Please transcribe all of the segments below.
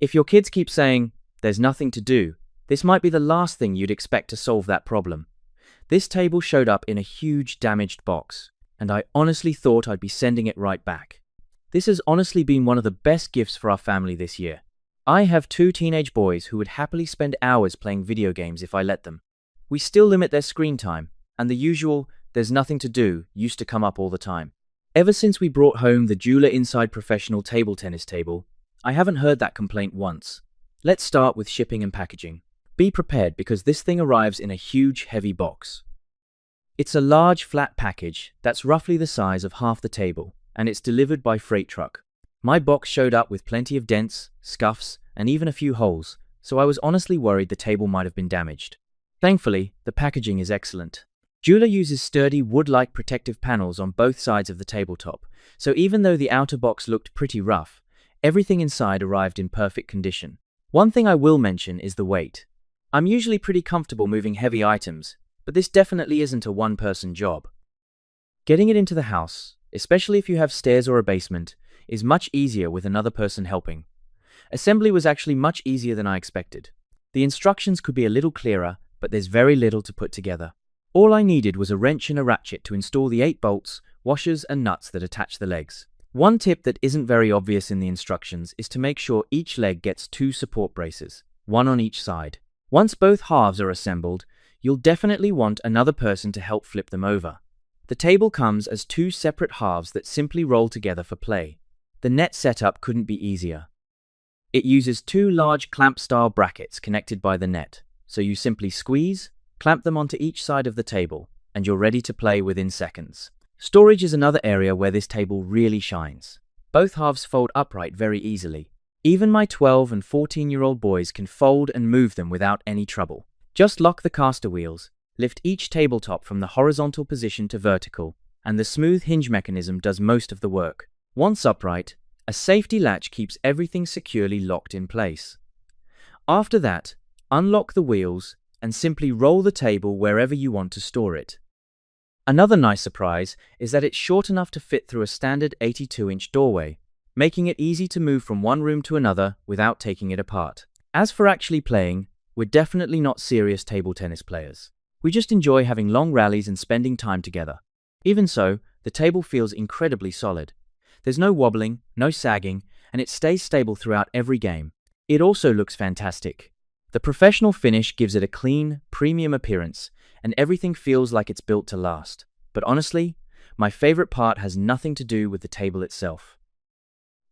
If your kids keep saying, "There's nothing to do," this might be the last thing you'd expect to solve that problem. This table showed up in a huge damaged box, and I honestly thought I'd be sending it right back. This has honestly been one of the best gifts for our family this year. I have 2 teenage boys who would happily spend hours playing video games if I let them. We still limit their screen time, and the usual "there's nothing to do" used to come up all the time. Ever since we brought home the JOOLA Inside Professional Table Tennis table, I haven't heard that complaint once. Let's start with shipping and packaging. Be prepared because this thing arrives in a huge, heavy box. It's a large, flat package that's roughly the size of half the table, and it's delivered by freight truck. My box showed up with plenty of dents, scuffs, and even a few holes, so I was honestly worried the table might have been damaged. Thankfully, the packaging is excellent. JOOLA uses sturdy wood-like protective panels on both sides of the tabletop, so even though the outer box looked pretty rough, everything inside arrived in perfect condition. One thing I will mention is the weight. I'm usually pretty comfortable moving heavy items, but this definitely isn't a one-person job. Getting it into the house, especially if you have stairs or a basement, is much easier with another person helping. Assembly was actually much easier than I expected. The instructions could be a little clearer, but there's very little to put together. All I needed was a wrench and a ratchet to install the 8 bolts, washers, and nuts that attach the legs. One tip that isn't very obvious in the instructions is to make sure each leg gets 2 support braces, one on each side. Once both halves are assembled, you'll definitely want another person to help flip them over. The table comes as 2 separate halves that simply roll together for play. The net setup couldn't be easier. It uses 2 large clamp-style brackets connected by the net, so you simply squeeze, clamp them onto each side of the table, and you're ready to play within seconds. Storage is another area where this table really shines. Both halves fold upright very easily. Even my 12 and 14-year-old boys can fold and move them without any trouble. Just lock the caster wheels, lift each tabletop from the horizontal position to vertical, and the smooth hinge mechanism does most of the work. Once upright, a safety latch keeps everything securely locked in place. After that, unlock the wheels and simply roll the table wherever you want to store it. Another nice surprise is that it's short enough to fit through a standard 82-inch doorway, making it easy to move from one room to another without taking it apart. As for actually playing, we're definitely not serious table tennis players. We just enjoy having long rallies and spending time together. Even so, the table feels incredibly solid. There's no wobbling, no sagging, and it stays stable throughout every game. It also looks fantastic. The professional finish gives it a clean, premium appearance, and everything feels like it's built to last. But honestly, my favorite part has nothing to do with the table itself.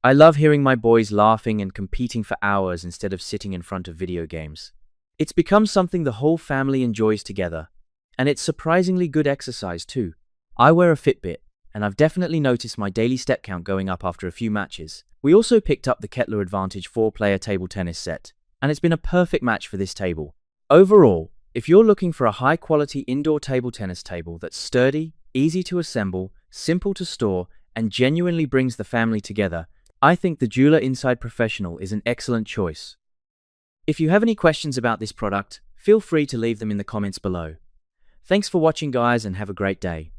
I love hearing my boys laughing and competing for hours instead of sitting in front of video games. It's become something the whole family enjoys together, and it's surprisingly good exercise too. I wear a Fitbit, and I've definitely noticed my daily step count going up after a few matches. We also picked up the Kettler Advantage 4-player table tennis set, and it's been a perfect match for this table. Overall, if you're looking for a high-quality indoor table tennis table that's sturdy, easy to assemble, simple to store, and genuinely brings the family together, I think the JOOLA Inside Professional is an excellent choice. If you have any questions about this product, feel free to leave them in the comments below. Thanks for watching, guys, and have a great day.